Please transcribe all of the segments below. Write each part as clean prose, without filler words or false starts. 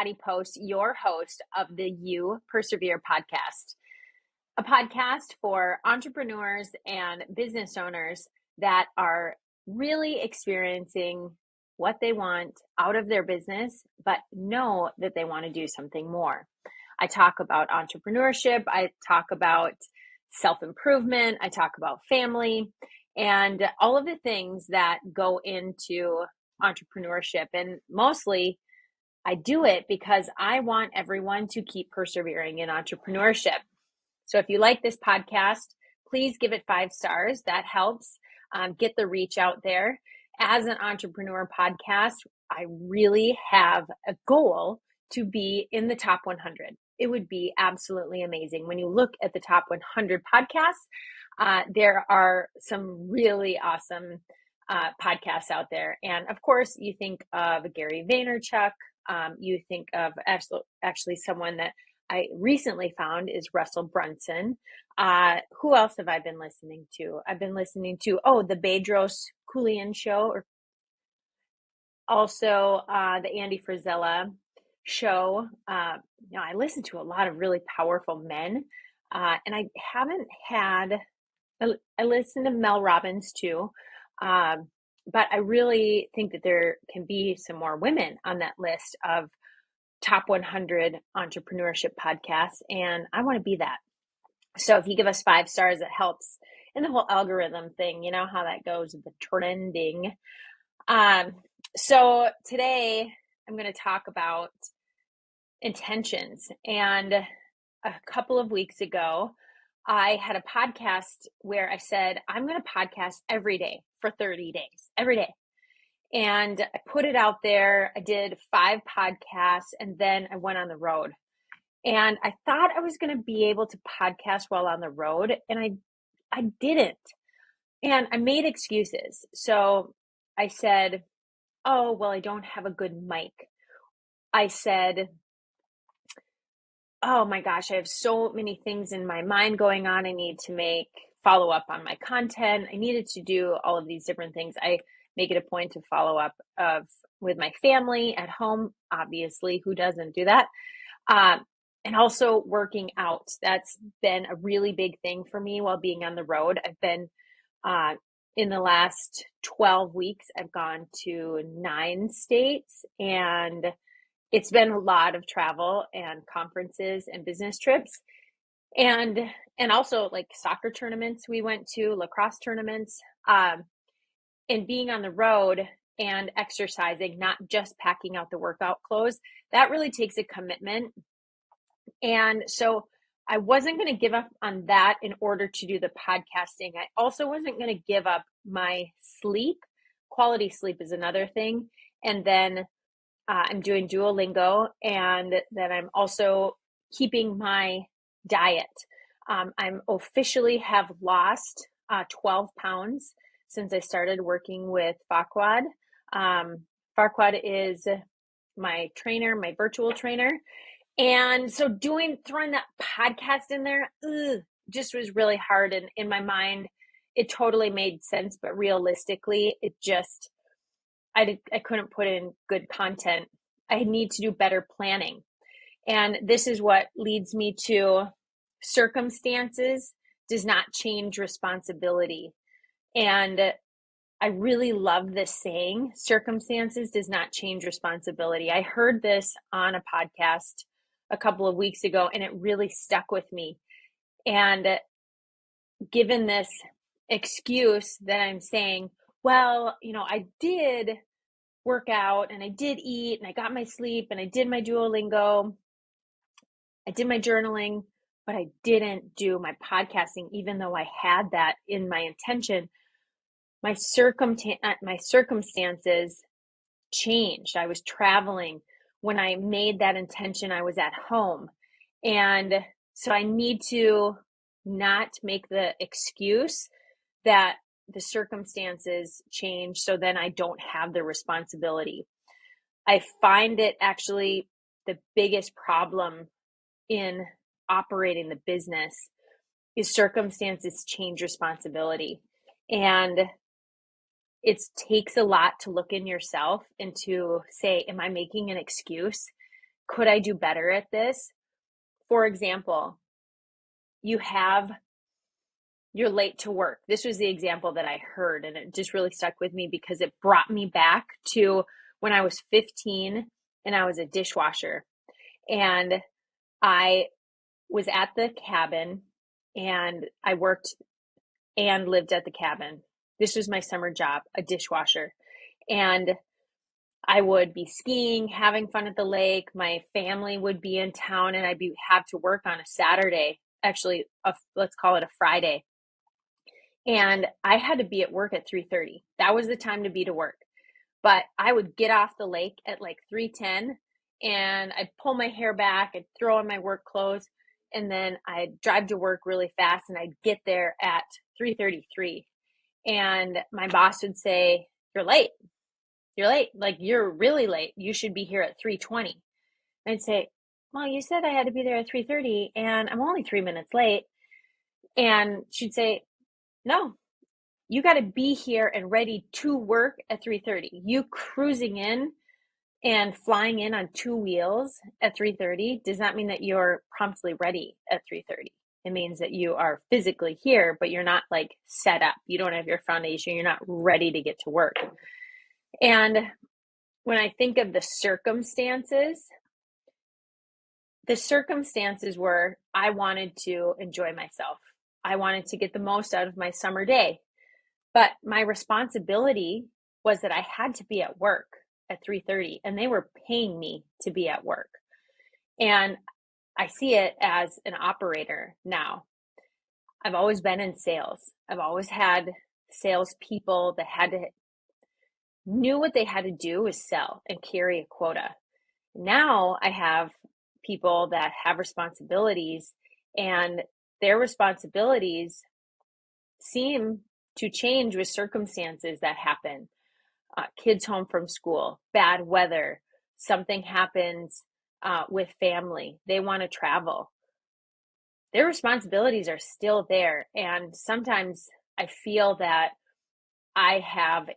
Patty Post, your host of the You Persevere podcast, a podcast for entrepreneurs and business owners that are really experiencing what they want out of their business, but know that they want to do something more. I talk about entrepreneurship, I talk about self-improvement, I talk about family, and all of the things that go into entrepreneurship. And mostly I do it because I want everyone to keep persevering in entrepreneurship. So if you like this podcast, please give it 5 stars. That helps get the reach out there. As an entrepreneur podcast, I really have a goal to be in the top 100. It would be absolutely amazing. When you look at the top 100 podcasts, there are some really awesome podcasts out there. And of course, you think of Gary Vaynerchuk. You think of actually someone that I recently found is Russell Brunson. Who else have I been listening to? I've been listening to, the Bedros Keuilian show, or also the Andy Frisella show. I listen to a lot of really powerful men, and I haven't had, I listen to Mel Robbins too, but I really think that there can be some more women on that list of top 100 entrepreneurship podcasts, and I want to be that. So if you give us 5 stars, it helps in the whole algorithm thing. You know how that goes with the trending. So today I'm going to talk about intentions. And a couple of weeks ago, I had a podcast where I said, I'm going to podcast every day for 30 days, every day. And I put it out there. I did 5 podcasts, and then I went on the road. And I thought I was going to be able to podcast while on the road, and I didn't. And I made excuses. So I said, oh, well, I don't have a good mic. I said, oh my gosh, I have so many things in my mind going on. I need to follow up on my content. I needed to do all of these different things. I make it a point to follow up with my family at home. Obviously, who doesn't do that? And also working out. That's been a really big thing for me while being on the road. I've been in the last 12 weeks, I've gone to 9 states, and it's been a lot of travel and conferences and business trips. And also like soccer tournaments we went to, lacrosse tournaments, and being on the road and exercising, not just packing out the workout clothes, that really takes a commitment. And so I wasn't going to give up on that in order to do the podcasting. I also wasn't going to give up my sleep. Quality sleep is another thing. And then I'm doing Duolingo, and then I'm also keeping my diet. I'm officially have lost 12 pounds since I started working with Farquad. Farquad is my trainer, my virtual trainer. And so throwing that podcast in there, just was really hard. And in my mind, it totally made sense, but realistically, I couldn't put in good content. I need to do better planning. And this is what leads me to circumstances does not change responsibility. And I really love this saying, circumstances does not change responsibility. I heard this on a podcast a couple of weeks ago, and it really stuck with me. And given this excuse that I'm saying, well, I did work out and I did eat and I got my sleep and I did my Duolingo, I did my journaling, but I didn't do my podcasting, even though I had that in my intention. My circumstances changed. I was traveling. When I made that intention, I was at home. And so I need to not make the excuse that the circumstances change, so then I don't have the responsibility. I find it actually the biggest problem in operating the business is circumstances change responsibility. And it takes a lot to look in yourself and to say, am I making an excuse? Could I do better at this? For example, you're late to work. This was the example that I heard, and it just really stuck with me because it brought me back to when I was 15 and I was a dishwasher. And I was at the cabin and I worked and lived at the cabin. This was my summer job, a dishwasher. And I would be skiing, having fun at the lake. My family would be in town, and have to work on a Saturday. Actually, let's call it a Friday. And I had to be at work at 3:30. That was the time to be to work. But I would get off the lake at like 3:10, and I'd pull my hair back, I'd throw on my work clothes, and then I'd drive to work really fast, and I'd get there at 3:33. And my boss would say, "You're late. You're late. Like, you're really late. You should be here at 3:20." I'd say, "Well, you said I had to be there at 3:30 and I'm only 3 minutes late." And she'd say, "No, you got to be here and ready to work at 3:30. You cruising in and flying in on two wheels at 3:30 does not mean that you're promptly ready at 3:30. It means that you are physically here, but you're not like set up. You don't have your foundation. You're not ready to get to work." And when I think of the circumstances were I wanted to enjoy myself. I wanted to get the most out of my summer day. But my responsibility was that I had to be at work at 3:30, and they were paying me to be at work. And I see it as an operator now. I've always been in sales. I've always had salespeople that knew what they had to do was sell and carry a quota. Now I have people that have responsibilities, and their responsibilities seem to change with circumstances that happen. Kids home from school, bad weather, something happens with family, they want to travel. Their responsibilities are still there. And sometimes I feel that I have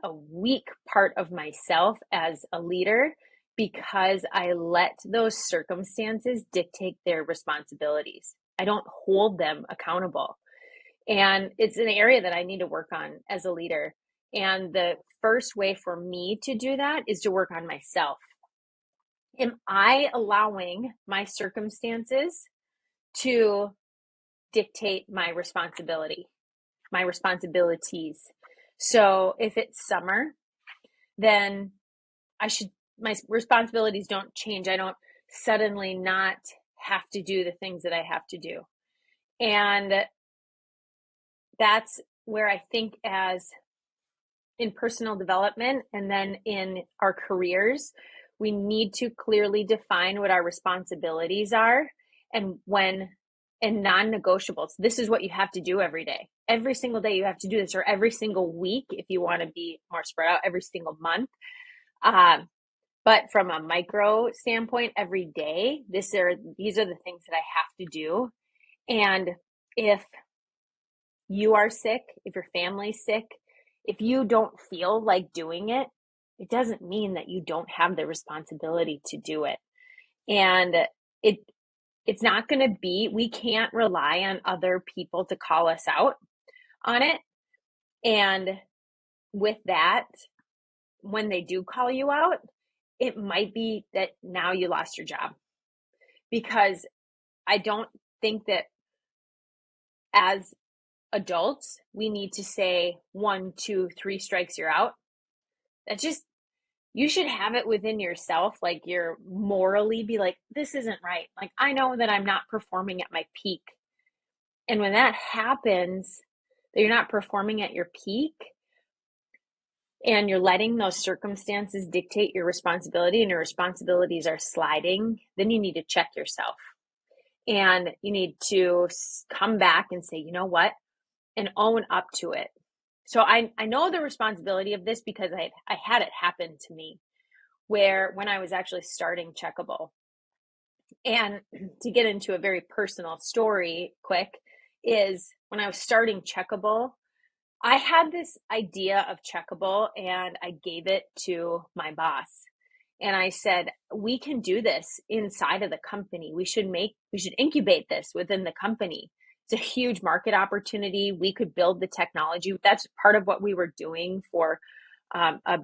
a weak part of myself as a leader because I let those circumstances dictate their responsibilities. I don't hold them accountable. And it's an area that I need to work on as a leader. And the first way for me to do that is to work on myself. Am I allowing my circumstances to dictate my responsibilities? So if it's summer, then my responsibilities don't change. I don't suddenly not have to do the things that I have to do. And that's where I think, as in personal development and then in our careers, we need to clearly define what our responsibilities are and non-negotiables. This is what you have to do every day. Every single day you have to do this, or every single week if you want to be more spread out, every single month. But from a micro standpoint, every day, these are the things that I have to do. And if you are sick, if your family's sick, if you don't feel like doing it, it doesn't mean that you don't have the responsibility to do it. And it's not going to be, we can't rely on other people to call us out on it. And with that, when they do call you out, it might be that now you lost your job. Because I don't think that as adults, we need to say 1, 2, 3 strikes, you're out. You should have it within yourself. Like, you're morally be like, this isn't right. Like, I know that I'm not performing at my peak. And when that happens, that you're not performing at your peak and you're letting those circumstances dictate your responsibility, and your responsibilities are sliding, then you need to check yourself. And you need to come back and say, you know what? And own up to it. So I know the responsibility of this because I had it happen to me, where when I was actually starting Checkable. And to get into a very personal story quick, is when I was starting Checkable, I had this idea of Checkable and I gave it to my boss. and I said, we can do this inside of the company. We should incubate this within the company. It's a huge market opportunity. We could build the technology. That's part of what we were doing for a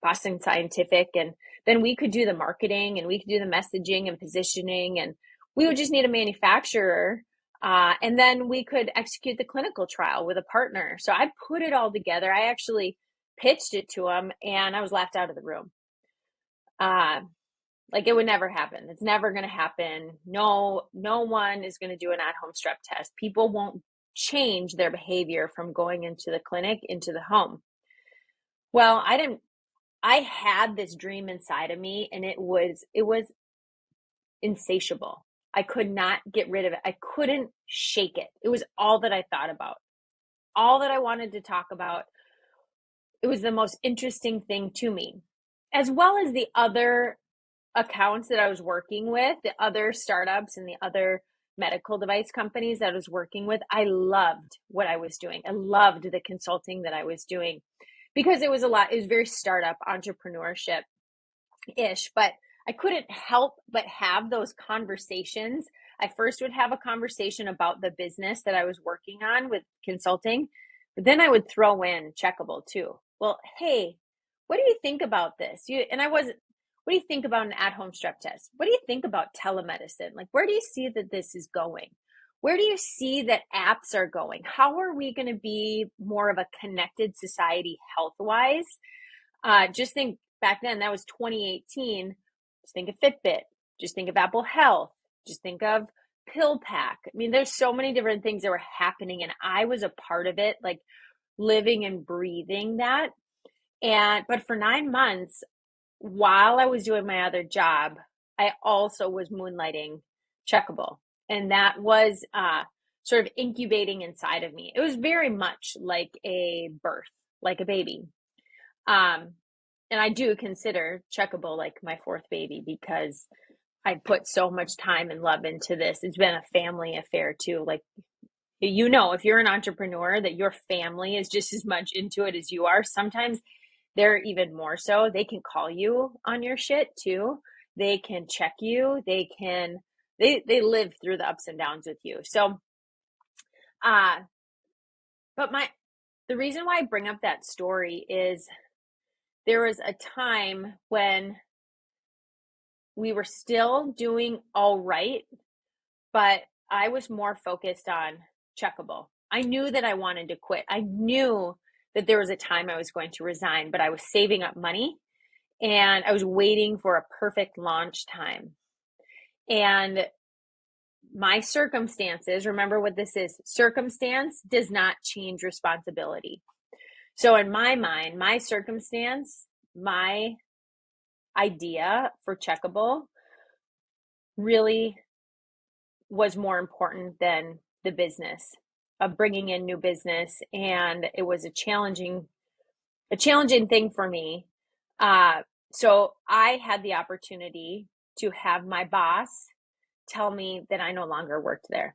Boston Scientific. And then we could do the marketing and we could do the messaging and positioning. And we would just need a manufacturer. And then we could execute the clinical trial with a partner. So I put it all together. I actually pitched it to him and I was laughed out of the room. Like, it would never happen. It's never going to happen. No one is going to do an at-home strep test. People won't change their behavior from going into the clinic into the home. Well, I had this dream inside of me, and it was insatiable. I could not get rid of it. I couldn't shake it. It was all that I thought about, all that I wanted to talk about. It was the most interesting thing to me, as well as the other accounts that I was working with, the other startups and the other medical device companies that I was working with. I loved what I was doing. I loved the consulting that I was doing because it was very startup entrepreneurship ish, but I couldn't help but have those conversations. I first would have a conversation about the business that I was working on with consulting, but then I would throw in Checkable too. Well, hey, what do you think about this? What do you think about an at-home strep test? What do you think about telemedicine? Like, where do you see that this is going? Where do you see that apps are going? How are we going to be more of a connected society health-wise? Just think back then, that was 2018. Just think of Fitbit. Just think of Apple Health. Just think of PillPack. I mean, there's so many different things that were happening, and I was a part of it, like living and breathing that. But for 9 months, while I was doing my other job, I also was moonlighting Checkable. And that was sort of incubating inside of me. It was very much like a birth, like a baby. And I do consider Checkable like my fourth baby because I put so much time and love into this. It's been a family affair too. Like, if you're an entrepreneur, that your family is just as much into it as you are. Sometimes they're even more so. They can call you on your shit too. They can check you. They live through the ups and downs with you. So, but the reason why I bring up that story is there was a time when we were still doing all right, but I was more focused on Checkable. I knew that I wanted to quit. I knew that there was a time I was going to resign, but I was saving up money and I was waiting for a perfect launch time. And my circumstances, remember what this is, circumstance does not change responsibility. So in my mind, my circumstance, my idea for Checkable really was more important than the business of bringing in new business. And it was a challenging thing for me. So I had the opportunity to have my boss tell me that I no longer worked there.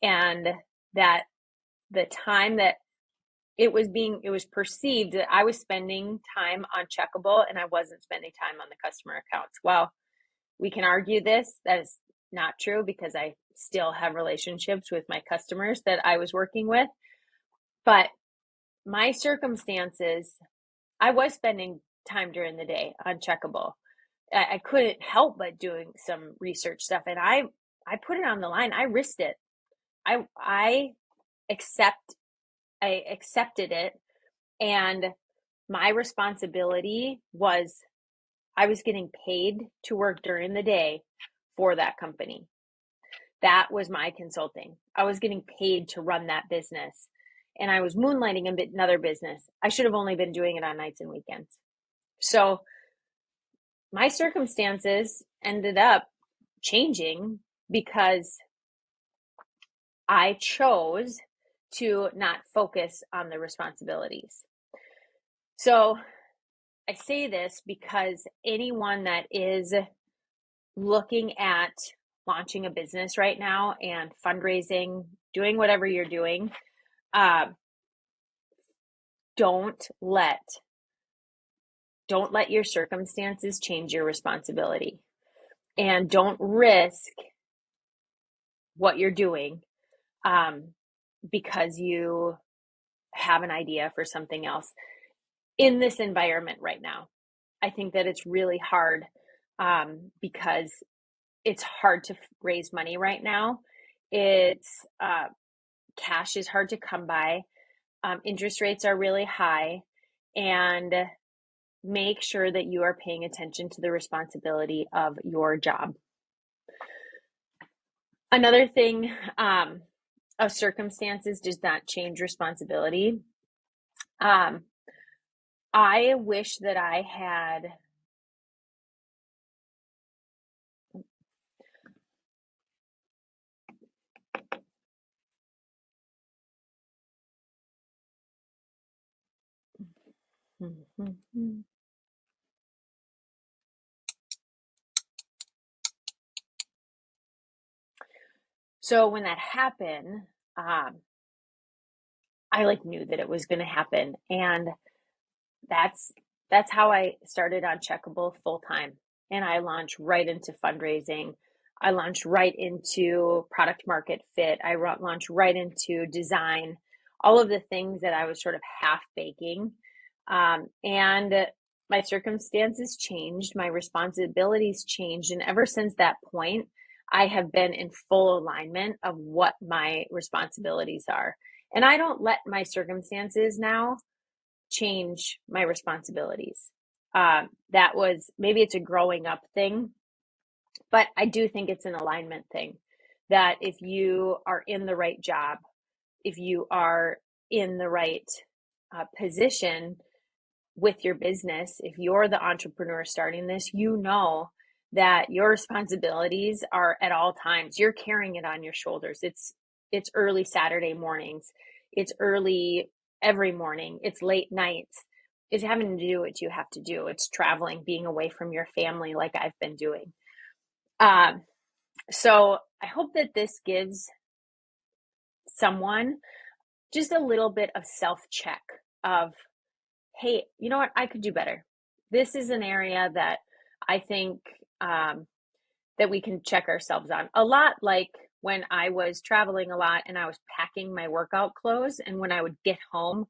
And that the time that it was perceived that I was spending time on Checkable and I wasn't spending time on the customer accounts. Well, we can argue this. That is not true because I still have relationships with my customers that I was working with. But my circumstances, I was spending time during the day on Checkable. I couldn't help but doing some research stuff, and I put it on the line. I risked it. I accepted it, and my responsibility was I was getting paid to work during the day for that company. That was my consulting. I was getting paid to run that business, and I was moonlighting another business. I should have only been doing it on nights and weekends. So my circumstances ended up changing because I chose to not focus on the responsibilities. So I say this because anyone that is looking at launching a business right now and fundraising, doing whatever you're doing, don't let don't let your circumstances change your responsibility. And don't risk what you're doing because you have an idea for something else in this environment right now. I think that it's really hard because it's hard to raise money right now. It's cash is hard to come by. Interest rates are really high, and make sure that you are paying attention to the responsibility of your job. Another thing, of circumstances does not change responsibility. I wish that I had so when that happened, I like knew that it was going to happen, and that's how I started on Checkable full time. And I launched right into fundraising. I launched right into product market fit. I launched right into design, all of the things that I was sort of half baking. And my circumstances changed, my responsibilities changed. And ever since that point, I have been in full alignment of what my responsibilities are. And I don't let my circumstances now change my responsibilities. That was maybe it's a growing up thing, but I do think it's an alignment thing that if you are in the right job, if you are in the right position with your business, if you're the entrepreneur starting this, you know that your responsibilities are at all times. You're carrying it on your shoulders. It's early Saturday mornings. It's early every morning. It's late nights. It's having to do what you have to do. It's traveling, being away from your family like I've been doing. So I hope that this gives someone just a little bit of self-check of, hey, you know what? I could do better. This is an area that I think that we can check ourselves on. A lot like when I was traveling a lot and I was packing my workout clothes, and when I would get home,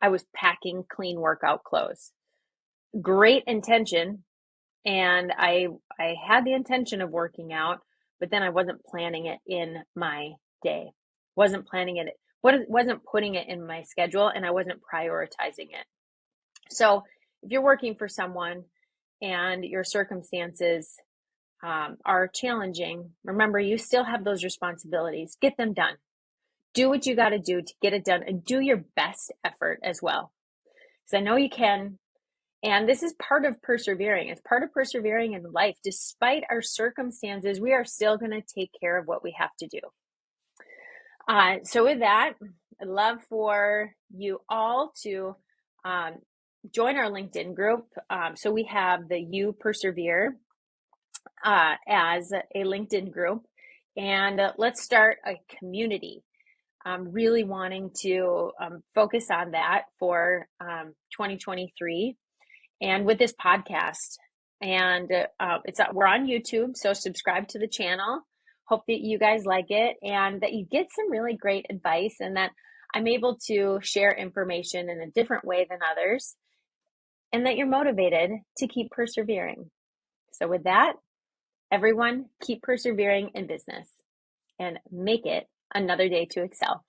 I was packing clean workout clothes. Great intention, and I had the intention of working out, but then I wasn't planning it in my day. Wasn't planning it, wasn't putting it in my schedule, and I wasn't prioritizing it. So if you're working for someone and your circumstances are challenging, remember you still have those responsibilities. Get them done. Do what you got to do to get it done, and do your best effort as well. Because I know you can. And this is part of persevering. It's part of persevering in life. Despite our circumstances, we are still going to take care of what we have to do. So with that, I'd love for you all to join our LinkedIn group. So we have the You Persevere as a LinkedIn group. And let's start a community. I'm really wanting to focus on that for 2023. And with this podcast, and we're on YouTube, so subscribe to the channel. Hope that you guys like it and that you get some really great advice, and that I'm able to share information in a different way than others, and that you're motivated to keep persevering. So with that, everyone, keep persevering in business and make it another day to excel.